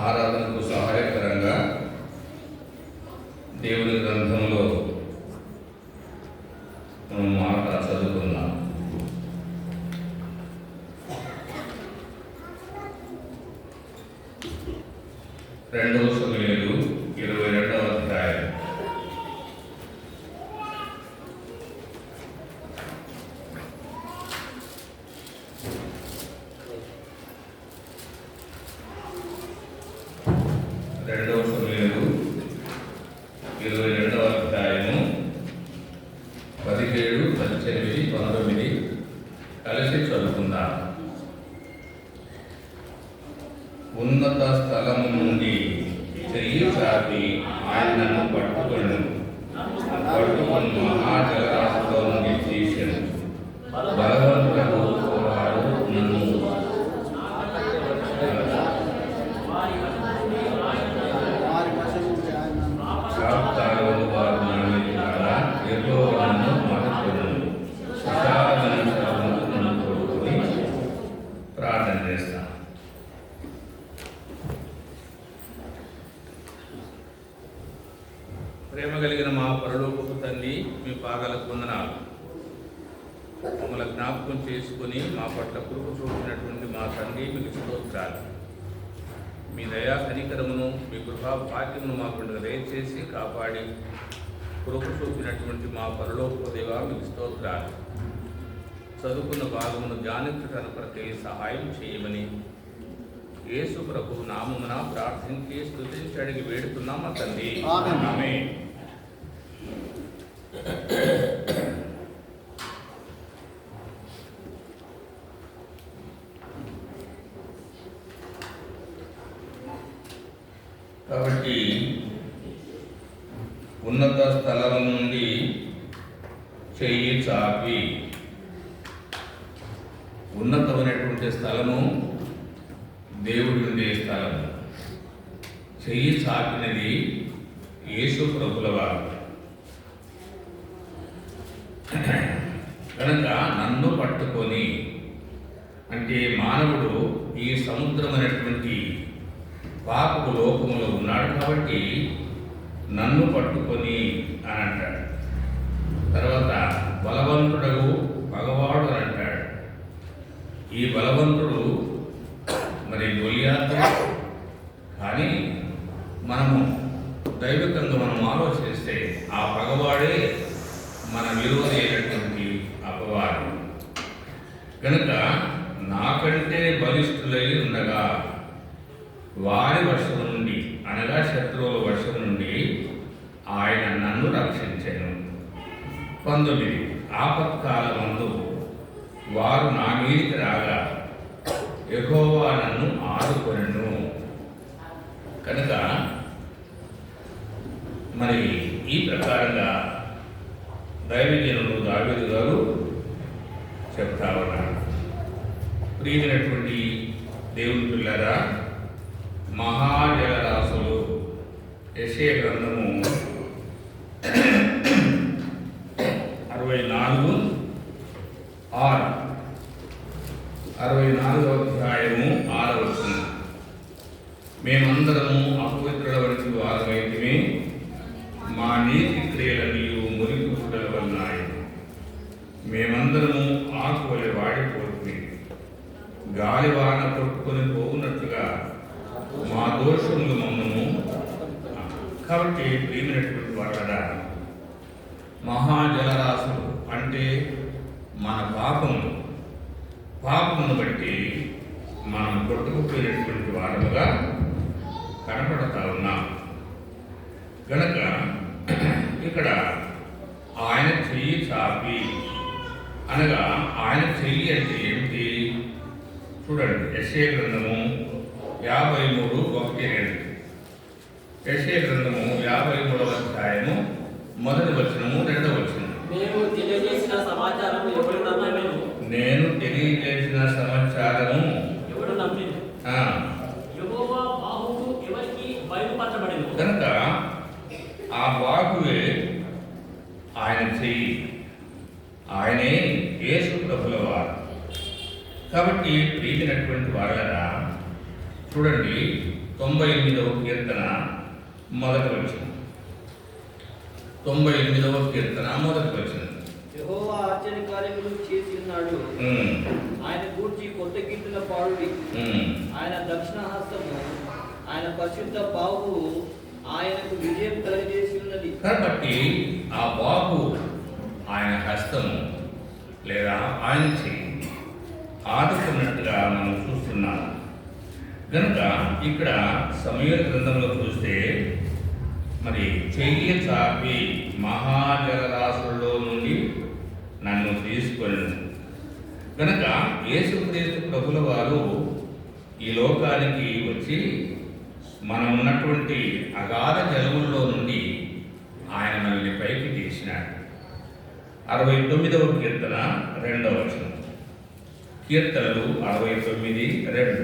ఆరాధనకు సహాయకరంగా దేవుని గ్రంథంలో మాట చదువుకున్నాం. రెండవ సమూయేలు 22వ అధ్యాయం. రెండవ సమూయేలు 22వ అధ్యాయము 17, 18, 19 కలిసి చదువుకుందాం. ఉన్నత స్థలము నుండి చెయ్యి చాపి ఆయనను పట్టుకొని మహాజలరాశిలో నుండి తీసెను. బలవంతులకు వాడు నన్ను శాప్తాలను వారు నామిని ద్వారా ఎర్రోలను మహత్వను విశాలమైన స్థలముకు నన్ను తోడుకొని ప్రార్థన చేస్తాను. ప్రేమ కలిగిన మా పరలోకపు తండ్రి, మీ పాదాలకు వందనాలు. మమ్మల్ని జ్ఞాపకం చేసుకుని మా పట్ల కృప చూపినటువంటి మా తండ్రి మీకు స్తోత్రాలు. మీ దయా కనికరమును, మీ కృపా భాగ్యమును మా పండుగ దయచేసి కాపాడి కృప చూపినటువంటి మా పరలోకపు దేవా మీకు స్తోత్రాలు. చదువుకున్న భాగమును ధ్యానించడానికి ప్రతి సహాయం చేయమని యేసు ప్రభు నామమున ప్రార్థించి స్తుతించి అడిగి వేడుతున్నాం మా తండ్రి. ఆమేన్. కాబట్టి ఉన్నత స్థలం నుండి చెయ్యి చాపి, ఉన్నతమైనటువంటి స్థలము దేవుడి ఉండే స్థలము. చెయ్యి చాపినది యేసు ప్రభుల వారు కనుక నన్ను పట్టుకొని, అంటే మానవుడు ఈ సముద్రమైనటువంటి పాపపు లోకములో ఉన్నాడు కాబట్టి నన్ను పట్టుకొని అని అంటాడు. తర్వాత బలవంతుడగు పగవాడు అని అంటాడు. ఈ బలవంతుడు మరి గొలియాతు, కానీ మనము దైవికంగా మనం ఆలోచిస్తే ఆ పగవాడే మన విరోధి అయినటువంటి అపవాది. కనుక నాకంటే బలిష్ఠులై ఉండగా వారి వర్షం నుండి, అనగా శత్రువుల వర్షం నుండి ఆయన నన్ను రక్షించాను. 19 ఆపత్కాలమందు వారు నా మీదికి రాగా యెహోవా నన్ను ఆదుకొనెను. కనుక మరి ఈ ప్రకారంగా దైవజనుడు దావీదు గారు చెప్తా ఉన్నారు. ప్రియమైనటువంటి దేవుని పిల్లరా, మహాజలరాశులు యెషయా గ్రంథము 64వ అధ్యాయము 6వ వచనం. మేమందరము అపవిత్రుల వంటి వారమైతిమి, మా నీతి క్రియలన్నీ మురికి గుడ్డల వలనాయి. మేమందరము ఆకు వలె వాడిపోతుంది, గాలివాన కొట్టుకొని పోవునట్లుగా మా దోషములు మమ్మను. కాబట్టి ప్రియమైనటువంటి వారడా, మహాజలరాశులు అంటే మన పాపమును బట్టి మనం కొట్టుకుపోయినటువంటి వారముగా కనపడతా ఉన్నాం. గనక ఇక్కడ ఆయన చెయ్యి చాపి అనగా ఆయన చెయ్యి అంటే ఏమిటి చూడండి. యెషయా గ్రంథము 53:1-2. యెషయా గ్రంథము 53వ అధ్యాయము 1వ వచనము 2వ వచనం. నేను తెలియజేసిన సమాచారము ఎవడు నమ్మిను? యెహోవా బాహువు ఎవరికి బయలుపరచబడెను? కనుక ఆ బాహువే ఆయన చెయ్యి, ఆయనే యేసు ప్రభుల వారు. కాబట్టి ప్రియమైనటువంటి వారలారా, చూడండి 98వ కీర్తన 1వ వచనం. 98వ కీర్తన 1వ వచనం. యెహోవా ఆశ్చర్యకార్యములు చేసి ఉన్నాడు, ఆయన గూర్చి కొత్త కీర్తన పాడుడి. ఆయన దక్షిణ హస్తము, ఆయన పరిశుద్ధ బాహువు ఆయనకు విజయం కలుగజేసి ఉన్నది. కాబట్టి ఆ బాహు ఆయన హస్తము లేదా ఆయన చెయ్యి ఆదుకున్నట్టుగా మనం చూస్తున్నాం. కనుక ఇక్కడ సమూయేలు గ్రంథంలో చూస్తే మరి చెయ్యి చాపి మహాజలరాశుల్లో నుండి నన్ను తీసుకొని, కనుక యేసుక్రీస్తు ప్రభుల వారు ఈ లోకానికి వచ్చి మనం ఉన్నటువంటి అగాధ జలముల్లో నుండి ఆయన మనల్ని పైకి తీసినాడు. 69వ కీర్తన 2వ వచనం. కీర్తనలు 69:2.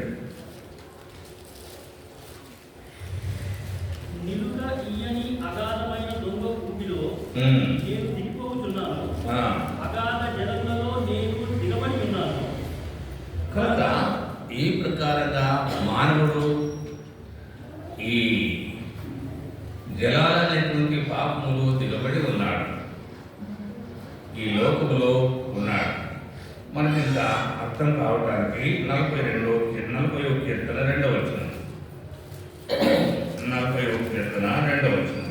నిలుక ఇయ్యని అగాధమైన దొంగ ఊపిలో నేను దిగిపోతున్నాను, అగాధ జలములలో నేను దిగబడి ఉన్నాను. కనుక ఈ ప్రకారంగా మానవుడు ఈ జలాలనేటువంటి పాపములు దిగబడి ఉన్నాడు, ఈ లోకములో ఉన్నాడు. మనకింత అర్థం కావడానికి 40వ కీర్తన 2వ వచనం. 40వ కీర్తన 2వ వచనం.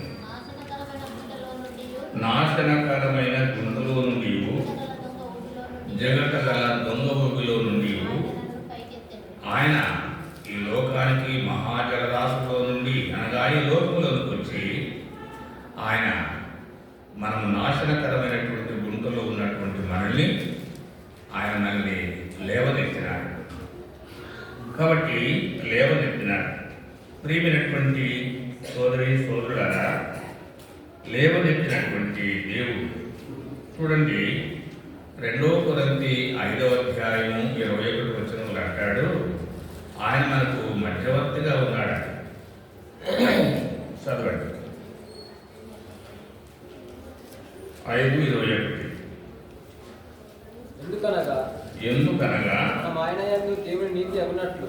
నాశనకరమైన గుంటలో నుండి, జగటగల దొంగ ఊపిలో నుండి ఆయన ఈ లోకానికి మహాజలరాశులో నుండి అనగా ఈ లోకంలోకి వచ్చి ఆయన మనం నాశనకరమైనటువంటి గుంటలో ఉన్నటువంటి మనల్ని ఆయన మనల్ని లేవనెత్తినాడు. కాబట్టి లేవనెత్తినాడు. ప్రియమైనటువంటి సోదరులారా, లేవనెత్తినటువంటి దేవుడు చూడండి 2 కొరింథీ 5వ అధ్యాయము 21వ వచనంలో అంటాడు, ఆయన మనకు మధ్యవర్తిగా ఉన్నాడు. చదవండి 5:21. ఎందుకనగా ఆయన యందు దేవుని నీతి అగునట్లు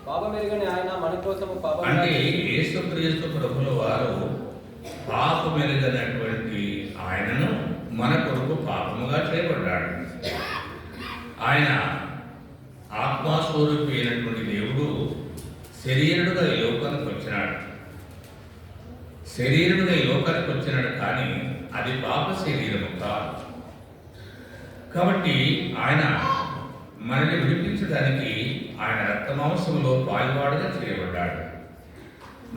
పాపమెరుగని ఆయన మన కోసము అంటే యేసుక్రీస్తు ప్రభుల వారు పాపమెరుగనటువంటి ఆయనను మన కొరకు పాపముగా చేయబడ్డాడు. ఆయన ఆత్మస్వరూపి అయినటువంటి దేవుడు శరీరుడుగా ఈ లోకానికి వచ్చినాడు. కానీ అది పాప శరీరము కాదు. కాబట్టి ఆయన మనల్ని విడిపించడానికి ఆయన రక్తమాంసంలో పాల్వాడుగా చేయబడ్డాడు.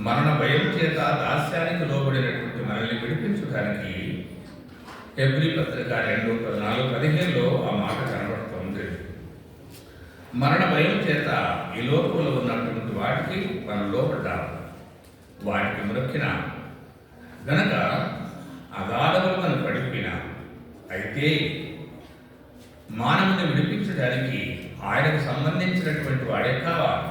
మరణ భయం చేత దాస్యానికి లోబడినటువంటి మనల్ని విడిపించడానికి హెబ్రీ పత్రిక 2:14-15 ఆ మాట కనబడుతుంది. మరణ భయం చేత ఈ లోకంలో ఉన్నటువంటి వాటికి మనం లోపడ్డాం, వాటికి మ్రొక్కిన గనక అగాధములు మనం పడిపోయినా. అయితే మానవుని విడిపించడానికి ఆయనకు సంబంధించినటువంటి వాడే కావాలి.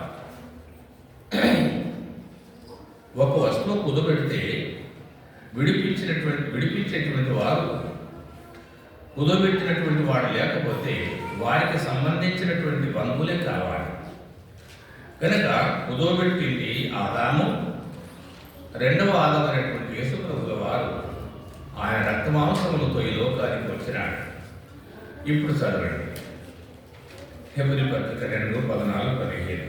ఒక వస్తువు కుదబెడితే విడిపించేటువంటి వారు కుదబెట్టినటువంటి వాడు లేకపోతే వారికి సంబంధించినటువంటి బంధువులే కావాలి. కనుక కుదోబెట్టింది ఆదాము, రెండవ ఆదాము అనేటువంటి యేసుప్రభుల వారు ఆయన రక్తమాంసములతో ఈ లోకానికి వచ్చినాడు. ఇప్పుడు చదవండి హెబ్రీ పత్రిక 2:14-15.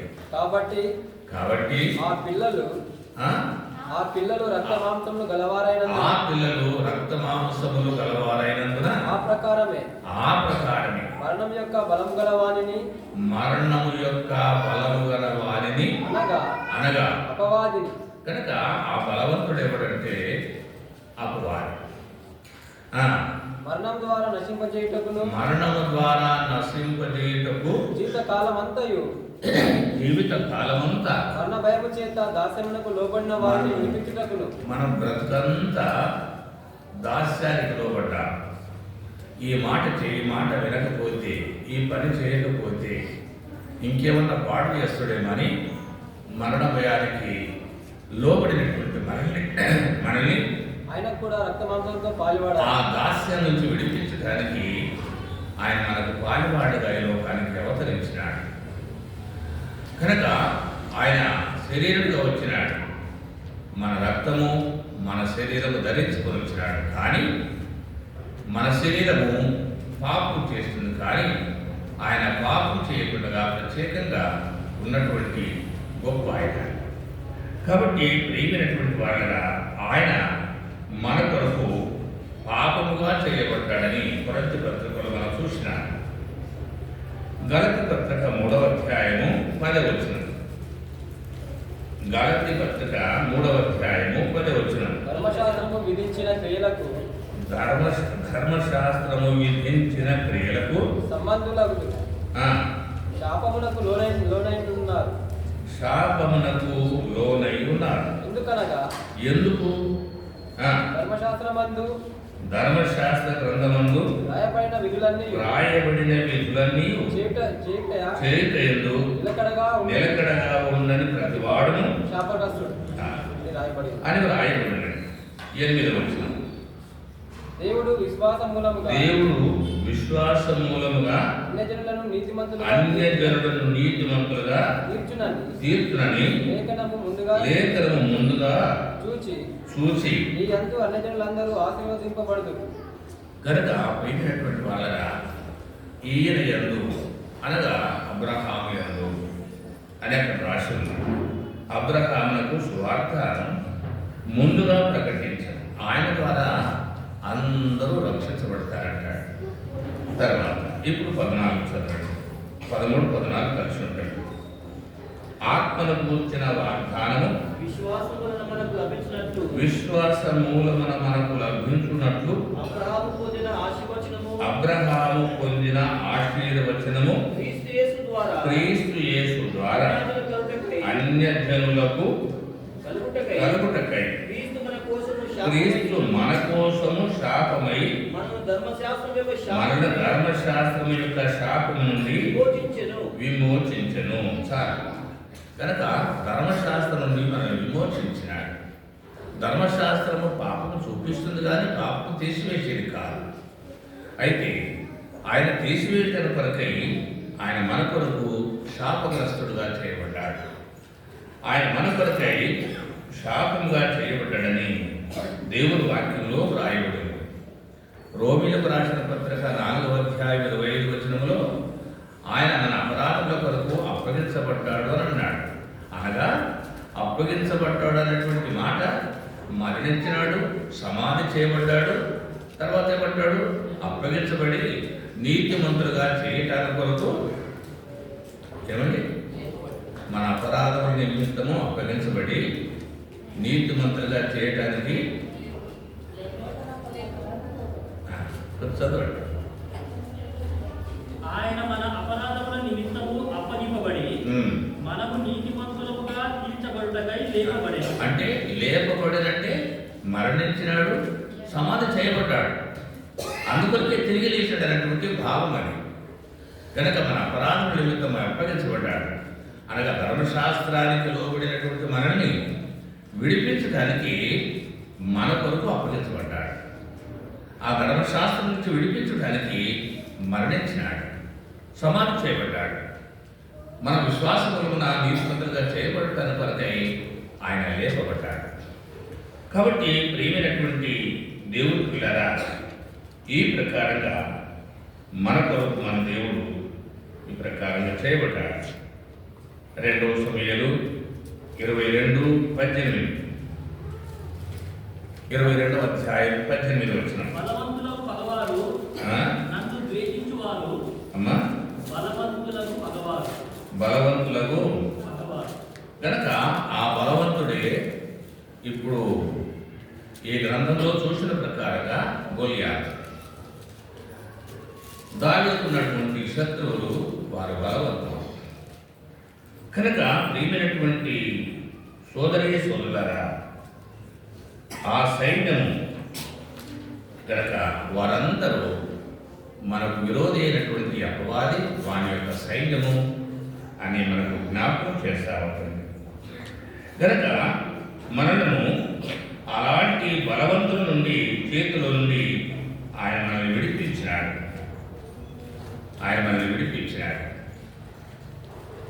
కాబట్టి ఆ పిల్లలు రక్త మాంసములు గలవారైనందున ఆ ప్రకారమే మరణము యొక్క బలము గల వానిని అనగా అపవాదిని. కనుక ఆ బలవంతుడు ఎవడంటే అపవాది. మరణం ద్వారా నశింపజేయుటకు జీవిత కాలమంతా మరణ భయము చేత దాస్యమునకు లోబడిన వారిని విడిపించుటకును. మనం బ్రతుకంతా దాస్యానికి లోబడ్డా. ఈ మాట వినకపోతే, ఈ పని చేయకపోతే ఇంకేమన్నా పాటు చేస్తాడేమని మరణ భయానికి లోబడినటువంటి మనల్ని ఆయనకు కూడా రక్తమాంసంతో పాలువాడు. ఆ దాస్యం నుంచి విడిపించడానికి ఆయన మనకు పాలువాడుగా ఈ లోకానికి అవతరించినాడు. కనుక ఆయన శరీరంగా వచ్చినాడు, మన రక్తము మన శరీరము ధరించుకొని వచ్చినాడు. కానీ మన శరీరము పాపం చేస్తుంది, కానీ ఆయన పాపం చేయకుండా ప్రత్యేకంగా ఉన్నటువంటి గొప్ప ఆయన. కాబట్టి ప్రియమైనటువంటి వాళ్ళగా ఆయన మన కొరకు పాపముగా చేయబడ్డాడని కొరింథీ పత్రికలో మనం చూసినాం. గలతీ పత్రిక 3:10. గలతీ పత్రిక 3:10. ధర్మశాస్త్రము విధించిన క్రియలకు సంబంధులకు శాపమునకు లోనై ఉన్నారు. ఎందుకు? ధర్మశాస్త్ర గ్రంథమందు రాయబడిన విధులన్నీ చేయుటయందు నిలకడగా ఉందని ప్రతి వాడును శాపగ్రస్తుడు అని రాయబడిన 8వ దేవుడు విశ్వాస మూలముగా అన్యజనులను నీతిమంతులుగా తీర్చునని లేఖనము ముందుగా చూచి యందు అన్యజనులందరూ ఆశీర్వదింపబడుదురు. కనుక పోయినటువంటి వాళ్ళగా ఈయన యందు అనగా అబ్రహాము యందు అని అక్కడ రాసి ఉంది. అబ్రహామునకు సువార్త ముందుగా ప్రకటించారు. ఆయన ద్వారా అందరూ రక్షించబడతారంటాడు. తర్వాత ఇప్పుడు 14 చదవండి. 13-14 కలిసి ఉంటాడు. ఆత్మను కూర్చిన వాగ్దానము విశ్వాసమూలమున మనకు లభించున్నట్లు అబ్రహాము పొందిన ఆశీర్వచనము క్రీస్తు యేసు ద్వారా అన్యజనులకు కలుగుటకై క్రీస్తు మన కోసము శాపమై మరణ ధర్మశాస్త్రం యొక్క శాపము నుండి విమోచించెను. చాలు. కనుక ధర్మశాస్త్రం నుండి మనల్ని విమోచించినాడు. ధర్మశాస్త్రము పాపము చూపిస్తుంది, కానీ పాపము తీసివేసేది కాదు. అయితే ఆయన తీసివేసిన కొరకై ఆయన మన కొరకు శాపగ్రస్తుడుగా చేయబడ్డాడు. ఆయన మన కొరకై శాపముగా చేయబడ్డాడని దేవుడు వాక్యంలో వ్రాయబడింది. రోమీయులకు రాసిన పత్రిక 4:25 ఆయన మన అపరాధముల కొరకు అప్పగించబడ్డాడు అని అన్నాడు. అనగా అప్పగించబడ్డాడు అనేటువంటి మాట మరణించినాడు, సమాధి చేయబడ్డాడు, తర్వాత ఏమంటాడు? అప్పగించబడి నీతిమంతులుగా చేయటానికి కొరకు ఏమండి మన అపరాధముల నిమిత్తము అప్పగించబడి నీతిమంతులుగా చేయటానికి చదవండి. ఆయన మన అపరాధముల నిమిత్తము లేపబడెను. అంటే లేపబడినంటే మరణించినాడు, సమాధి చేయబడ్డాడు, అందుకొరకే తిరిగి లేచాడు అనేటువంటి భావం అది. కనుక మన అపరాధముల నిమిత్తం అప్పగించబడ్డాడు అనగా ధర్మశాస్త్రానికి లోబడినటువంటి మనల్ని విడిపించడానికి మన కొరకు అప్పగించబడ్డాడు. ఆ ధర్మశాస్త్రం నుంచి విడిపించడానికి మరణించినాడు, సమాధి చేయబడ్డాడు. మన విశ్వాసమున నీతిమంతులుగా చేయబడటానికి కొరకై ఆయన లేపబడ్డాడు. కాబట్టి ప్రియమైనటువంటి దేవుని పిల్లరా, ఈ ప్రకారంగా మన కొరకు మన దేవుడు ఈ ప్రకారంగా చేయబడ్డాడు. 2 సమూయేలు 22:18, 22వ అధ్యాయం 18 వచనం. బలవంతులకు పగవారు నన్ను ద్వేషించువారు. అమ్మా, బలవంతులకు పగవారు. బలవంతులకు పగవారు. కనుక ఆ బలవంతుడే ఇప్పుడు ఈ గ్రంథంలో చూసిన ప్రకారంగా గొలియాతు. దావీదుకున్నటువంటి శత్రువులు వారి బలవంతులు. కనుక ప్రియమైనటువంటి సోదరీ సోదరులారా, ఆ సైన్యము కనుక వారందరూ మనకు విరోధి అయినటువంటి అపవాది, వాని యొక్క సైన్యము అని మనకు జ్ఞాపకం చేస్తూ ఉంటుంది. కనుక మనలను అలాంటి బలవంతుల నుండి, చేతుల నుండి ఆయన మనల్ని విడిపించినాడు.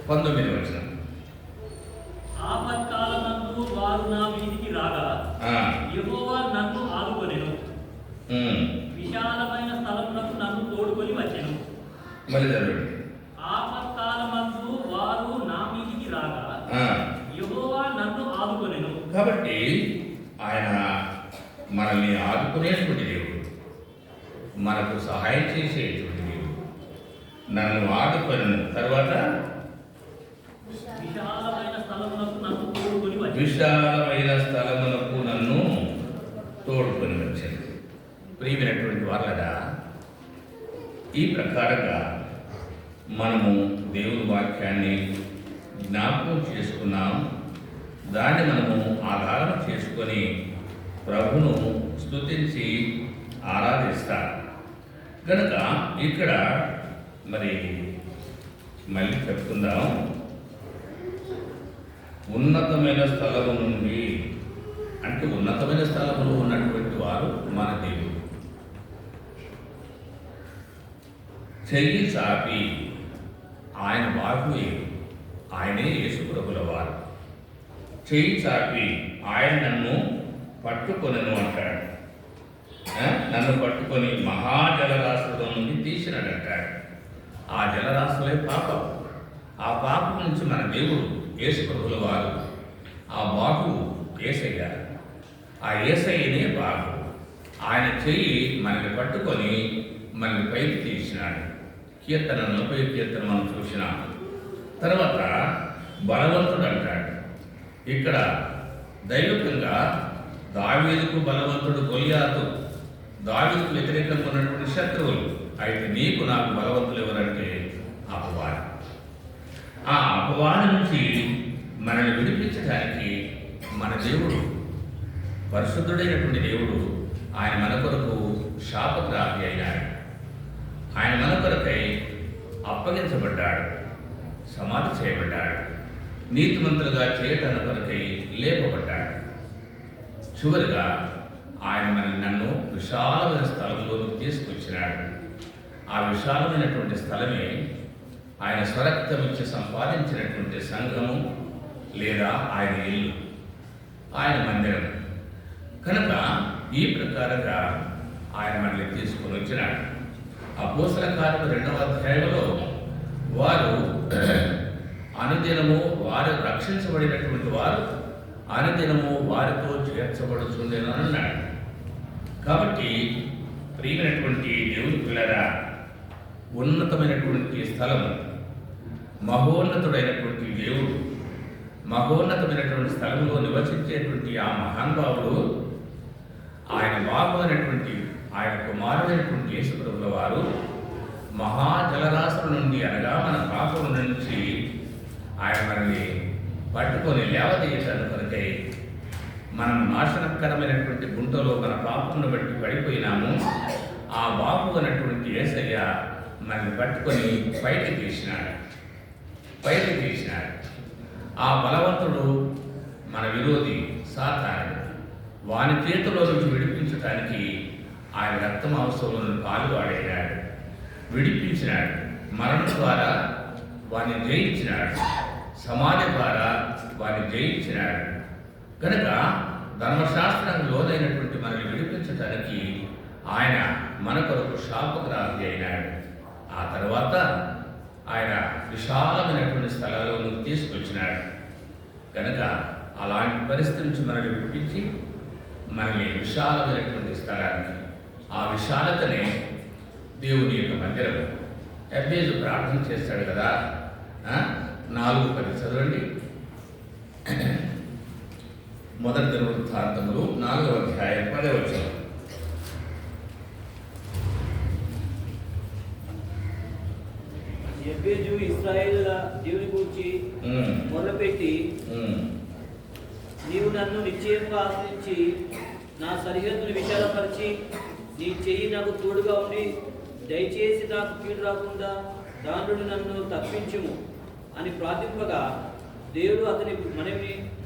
19వ వచనం. ఆపత్కాలమందు వారు నా మీదికి రాగా యెహోవా నన్ను ఆదుకొనెను. విశాలమైన స్థలమునకు నన్ను తోడుకొని వచ్చెను. మళ్ళీ చదవండి. ఆపత్కాలమందు వారు నా మీదికి రాగా యెహోవా నన్ను ఆదుకొనెను. కాబట్టి ఆయన మనల్ని ఆదుకునేటువంటి దేవుడు, మనకు సహాయం చేసేటువంటి దేవుడు. నన్ను ఆదుకొనెను, తర్వాత విశాలమైన స్థలమునకు నన్ను తోడుకొని వచ్చెను. విశాలమైన స్థలమునకు నన్ను తోడుకొని వచ్చాను. ప్రియమైనటువంటి వాళ్ళగా, ఈ ప్రకారంగా మనము దేవుని వాక్యాన్ని జ్ఞాపకం చేసుకున్నాం. దాన్ని మనము ఆధారం చేసుకొని ప్రభును స్తుతించి ఆరాధిస్తాం. కనుక ఇక్కడ మరి మళ్ళీ చెప్తుందాం. ఉన్నతమైన స్థలము నుండి అంటే ఉన్నతమైన స్థలములో ఉన్నటువంటి వారు మన దేవుడు. చెయ్యి చాపి ఆయన వారు, ఆయనే యేసుప్రభుల వారు. చెయ్యి చాపి ఆయన నన్ను పట్టుకొనెను అంటాడు. నన్ను పట్టుకొని మహాజలరాశుల నుండి తీసినాడు అంటాడు. ఆ జలరాశులే పాపం. ఆ పాపం నుంచి మన దేవుడు యేసుప్రభుల వారు, ఆ బాగు యేసయ్య, ఆ యేసయ్యనే బాగు. ఆయన చెయ్యి మనల్ని పట్టుకొని మనల్ని పైకి తీసినాడు. కీర్తన 40 కీర్తన మనం చూసినాం. తర్వాత బలవంతుడు అంటాడు. ఇక్కడ దైవికంగా దావీదుకు బలవంతుడు గొలియాతు, దావీదుకు వ్యతిరేకంగా ఉన్నటువంటి శత్రువులు. అయితే నీకు నాకు బలవంతులు ఎవరంటే అపవాది. ఆ అపవాది నుంచి మనల్ని విడిపించడానికి మన దేవుడు, పరిశుద్ధుడైనటువంటి దేవుడు, ఆయన మన కొరకు శాపగ్రాహి అయినాడు. ఆయన మన కొరకై అప్పగించబడ్డాడు, సమాధి చేయబడ్డాడు, నీతిమంతులుగా చేయటానికి కొరకై లేపబడ్డాడు. చివరిగా ఆయన నన్ను విశాలమైన స్థలంలోకి తీసుకొచ్చినాడు. ఆ విశాలమైనటువంటి స్థలమే ఆయన స్వరక్తం ఇచ్చి సంపాదించినటువంటి సంఘము, లేదా ఆయన ఇల్లు, ఆయన మందిరం. కనుక ఈ ప్రకారంగా ఆయన మనల్ని తీసుకొని వచ్చినాడు. అపోస్తల కార్యము 2వ అధ్యాయంలో వారు అనుదినము వారు రక్షించబడినటువంటి వారు అనుదినము వారితో చేర్చబడుతుండేను అన్నాడు. కాబట్టి ప్రియమైనటువంటి దేవుని పిల్లరా, ఉన్నతమైనటువంటి స్థలము, మహోన్నతుడైనటువంటి దేవుడు, మహోన్నతమైనటువంటి స్థలంలో నివసించేటువంటి ఆ మహానుభావుడు, ఆయన బాబు అయినటువంటి ఆయన కుమారుడైనటువంటి యేసుప్రభుల వారు మహాజలరాశుల నుండి అనగా మన పాపం నుంచి ఆయన మనల్ని పట్టుకొని లేవదీయటానికి కొరకై మనం నాశనకరమైనటువంటి గుంటలో మన పాపమును బట్టి పడిపోయినాము. ఆ బాబు అన్నటువంటి యేసయ్య మనల్ని పట్టుకొని పైకి తీసినాడు. ఆ బలవంతుడు మన విరోధి సాతానుడు. వాని చేతిలో నుంచి విడిపించడానికి ఆయన రక్తమాంసంలో పాలువాడైనాడు, విడిపించినాడు. మరణం ద్వారా వారిని జయించినాడు, సమాధి ద్వారా వారిని జయించినాడు. కనుక ధర్మశాస్త్రానికి లోనైనటువంటి మనల్ని విడిపించడానికి ఆయన మన కొరకు శాపగ్రాహి అయినాడు. ఆ తర్వాత ఆయన విశాలమైనటువంటి స్థలాలను తీసుకొచ్చినాడు. కనుక అలాంటి పరిస్థితి నుంచి మనల్ని విడిపించి మనల్ని విశాలమైనటువంటి స్థలానికి, ఆ విశాలతనే దేవుని యొక్క మందిరం. ఎబ్బేజు ప్రార్థన చేస్తాడు కదా, 4:10 చదవండి. మొదటి దినవృత్తాంతములు 4వ అధ్యాయం 10వ వచనం. యెహోవా ఇశ్రాయేలుల దేవుని గూర్చి మొర్రపెట్టి, నీవు నన్ను నిశ్చయంగా ఆశ్రయించి నా సరిహద్దును విశాలపరిచి నీ చెయ్యి నాకు తోడుగా ఉండి దయచేసి నాకు కీడు రాకుండా దాని నుండి నన్ను తప్పించుము అని ప్రార్థింపగా దేవుడు అతని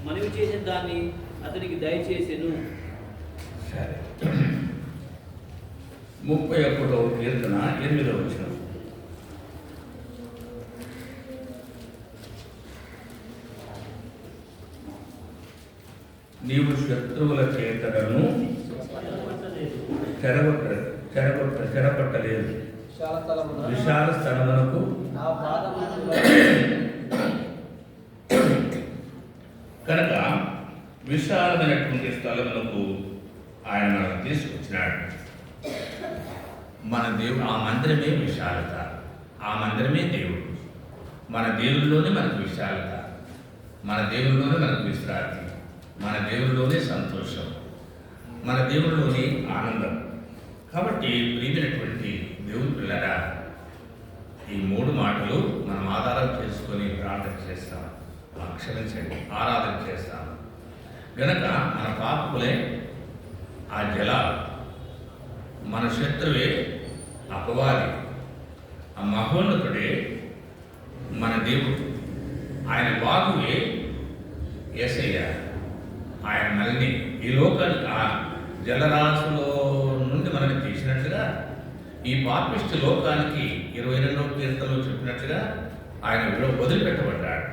మనవి చేసిన దాన్ని అతనికి దయచేసెను. 31వ కీర్తన 8వ వచనం. నీవు శత్రువుల చేతలను చెరపట్టలేదు, విశాల స్థలమునకు కనుక విశాలమైనటువంటి స్థలమునకు ఆయన మనకు తీసుకొచ్చినాడు. మన దేవుడు, ఆ మందిరమే విశాలత, ఆ మందిరమే దేవుడు. మన దేవుడిలోనే మనకు విశాలత, మన దేవుడిలోనే మనకు విశ్రాంతి, మన దేవుడిలోనే సంతోషం, మన దేవుడిలోనే ఆనందం. కాబట్టి ప్రియమైనటువంటి దేవుని పిల్లరా, ఈ 3 మాటలు మనం ఆధారం చేసుకొని ప్రార్థన చేస్తాం, క్షమించండి, ఆరాధన చేస్తాం. గనక మన పాపకులే ఆ జలాలు, మన శత్రువే అపవాది, ఆ మహోన్నతుడే మన దేవుడు, ఆయన బాగువే యేసయ్య. ఆయన మనల్ని ఈ లోకానికి, ఆ జలరాశులో నుండి మనల్ని తీసినట్లుగా ఈ పాపిష్టి లోకానికి 22వ కీర్తనలో చెప్పినట్లుగా ఆయన వదిలిపెట్టబడ్డాడు.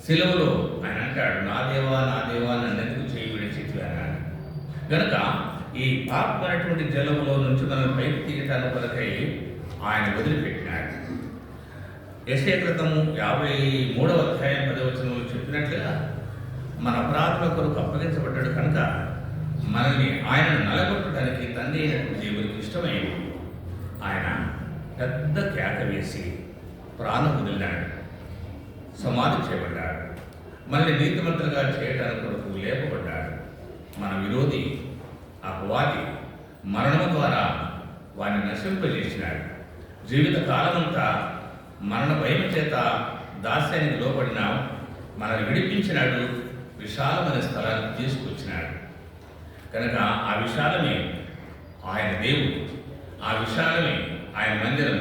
శిలువలో ఆయన అంటాడు, నా దేవా నా దేవా నన్ను ఎందుకు చేయి విడిచితివి అన్నాడు. కనుక ఈ పాపమైనటువంటి జలంలో నుంచి మనం పైకి తీయటానికి కొరకై ఆయన వదిలిపెట్టినాడు. యెషయా గ్రంథము 53వ అధ్యాయం 10వ వచనంలో చెప్పినట్లుగా మన అపరాధుల కొరకు అప్పగించబడ్డాడు. కనుక మనల్ని ఆయన నలగొట్టడానికి తండ్రి అయినటువంటి దేవునికి ఇష్టమైంది. ఆయన పెద్ద కేక వేసి ప్రాణం వదిలినాడు, సమాధి చేయబడ్డాడు. మనల్ని నీతిమంతులుగా చేయడానికి కొరకు లేపబడ్డాడు. మన విరోధి అపవాది మరణము ద్వారా వారిని నశింపజేసినాడు. జీవిత కాలమంతా మరణ భయం చేత దాస్యానికి లోబడిన మనల్ని విడిపించినాడు, విశాలమైన స్థలానికి తీసుకొచ్చినాడు. కనుక ఆ విశాలమే ఆయన దేవుడు, ఆ విశాలమే ఆయన మందిరం,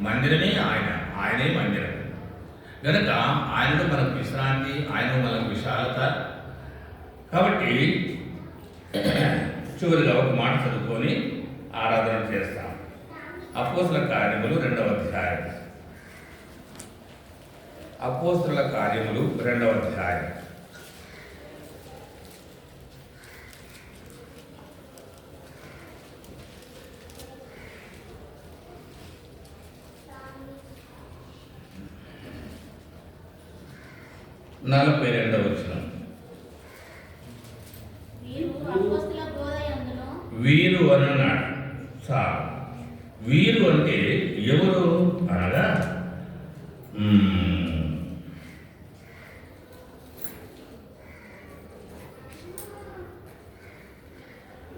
మందిరమే ఆయనే మందిరం. కనుక ఆయనలో మనకు విశ్రాంతి, ఆయనలో మనకు విశాలత. కాబట్టి చివరిగా ఒక మాట చదువుకొని ఆరాధన చేస్తాం. అపోస్తుల కార్యములు 2వ అధ్యాయం. అపోస్తుల కార్యములు 2వ అధ్యాయం. నలభై 42వ వచనం. వీరు అన్నాడు. వీరు అంటే ఎవరు అనగా,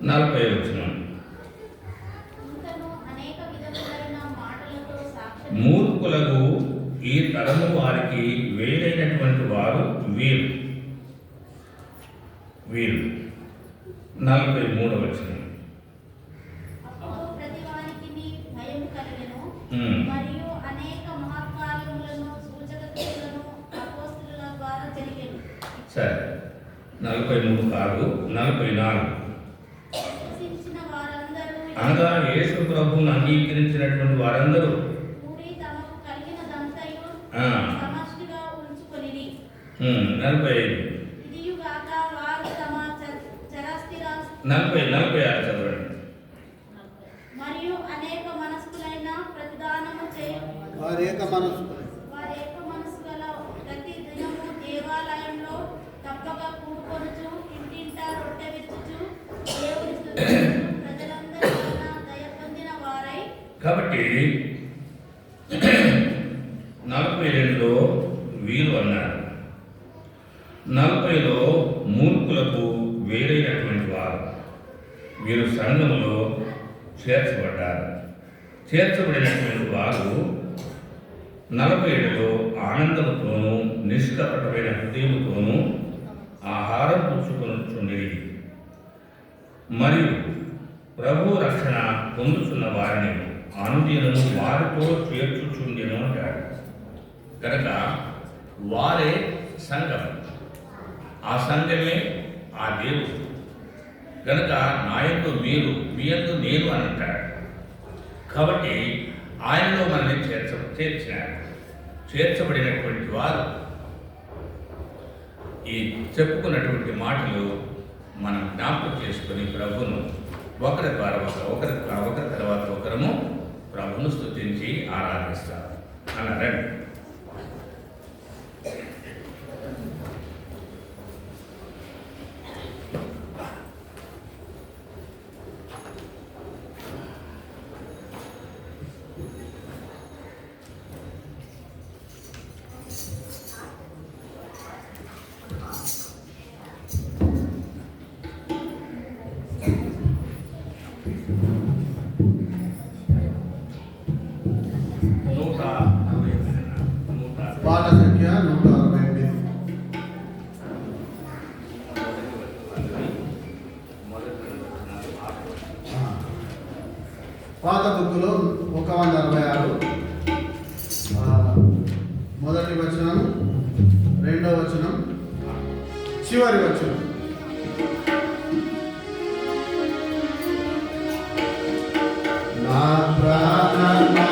40వ వచనం. మూర్ఖులకు ఈ తరము వారికి వారికి వేరైనటువంటి వారు వీరు. 43వ వచనం. అప్పుడు ప్రతి వానికిని భయం కలిగెను. ఉమ్. మరియు అనేక మహత్కార్యములను సూచకక్రియలను అపోస్తలుల ద్వారా జరిగెను. సరే, 43 కాదు, 44. విశ్వసించిన వారందరూ అనగా యేసు ప్రభువును అంగీకరించినటువంటి వారందరూ కూడి తమకు కలిగినదంతయు ఆ. సమష్టిగా ఉంచుకొనిరి. 45. ఇదియుగాక వారు తమ చరాస్థిరాస్తి 46 చదవండి. మరియు అనేక మనస్కులైన ప్రతిదానము వారి ఏక మనస్సు వారి యొక్క మనసు గల ప్రతి దినము దేవాలయంలో తప్పక కూడుకొనుచు ఇంటింటా రొట్టె విచ్చుచు దేవుని స్తుతించుచు ప్రజలందరి వలన దయ పొందిన వారై కాబట్టి 42లో వీరు అన్నారు. 40లో మూర్ఖులకు వేరైనటువంటి వారు. వీరు సంఘంలో చేర్చబడ్డారు. చేర్చబడినటువంటి వారు 47లో ఆనందముతోనూ నిష్కపటమైన హృదయముతోనూ ఆహారం పుచ్చుకొనుచుండిరి. మరియు ప్రభు రక్షణ పొందుతున్న వారిని అనుదినము వారితో చేర్చుచుండెను అంటాడు. కనుక వారే సంఘం, ఆ సంఘమే ఆ దేవుడు. కనుక నాయందు మీరు, మీ యందు నేను అని అంటాడు. కాబట్టి ఆయనలో మనల్ని చేర్చినాడు. చేర్చబడినటువంటి వారు ఈ చెప్పుకున్నటువంటి మాటలు మనం జ్ఞాపకం చేసుకుని ప్రభును ఒకరి తర్వాత ఒకరము ప్రభును స్తుతించి ఆరాధిస్తారు అన్నారండి. పాట సంఖ్య 168. పాత బుక్కులో 166 మొదటి వచనం, రెండవ వచనం, చివరి వచనం. నా ప్రాణమా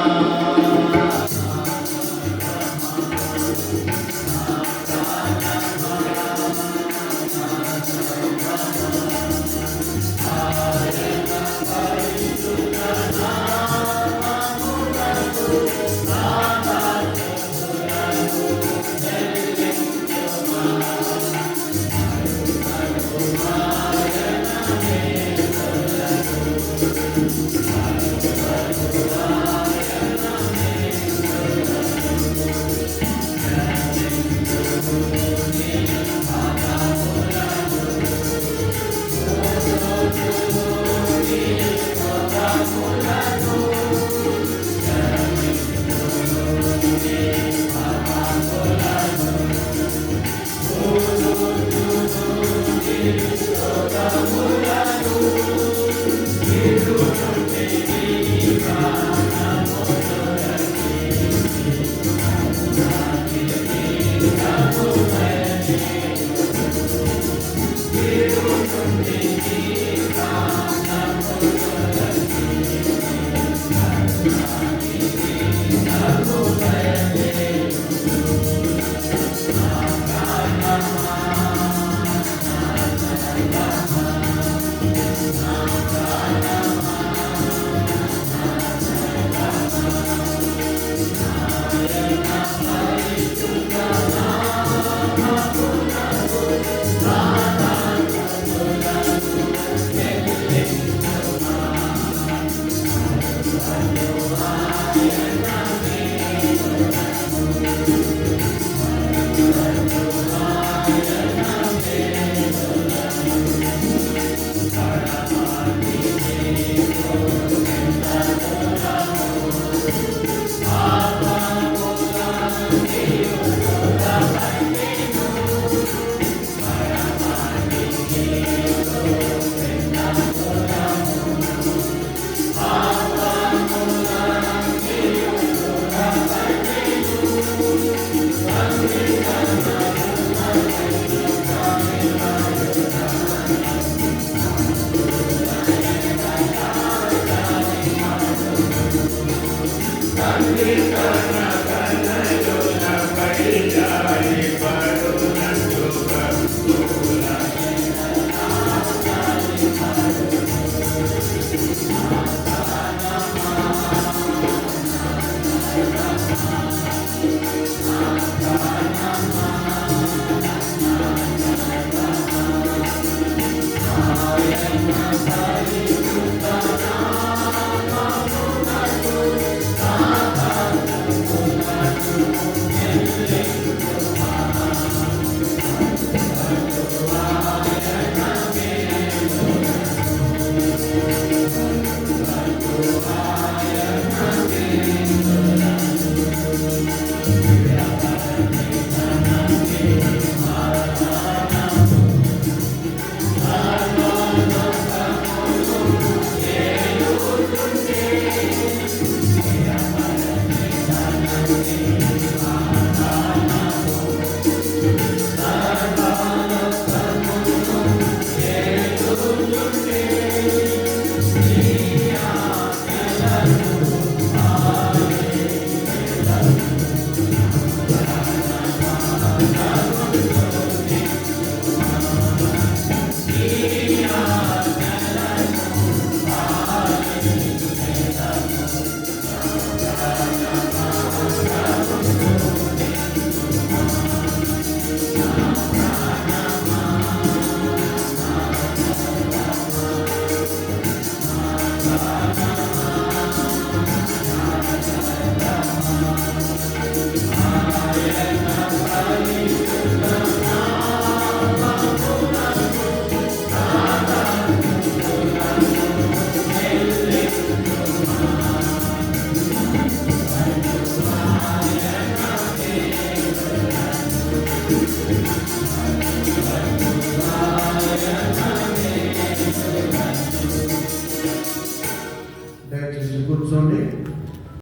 సా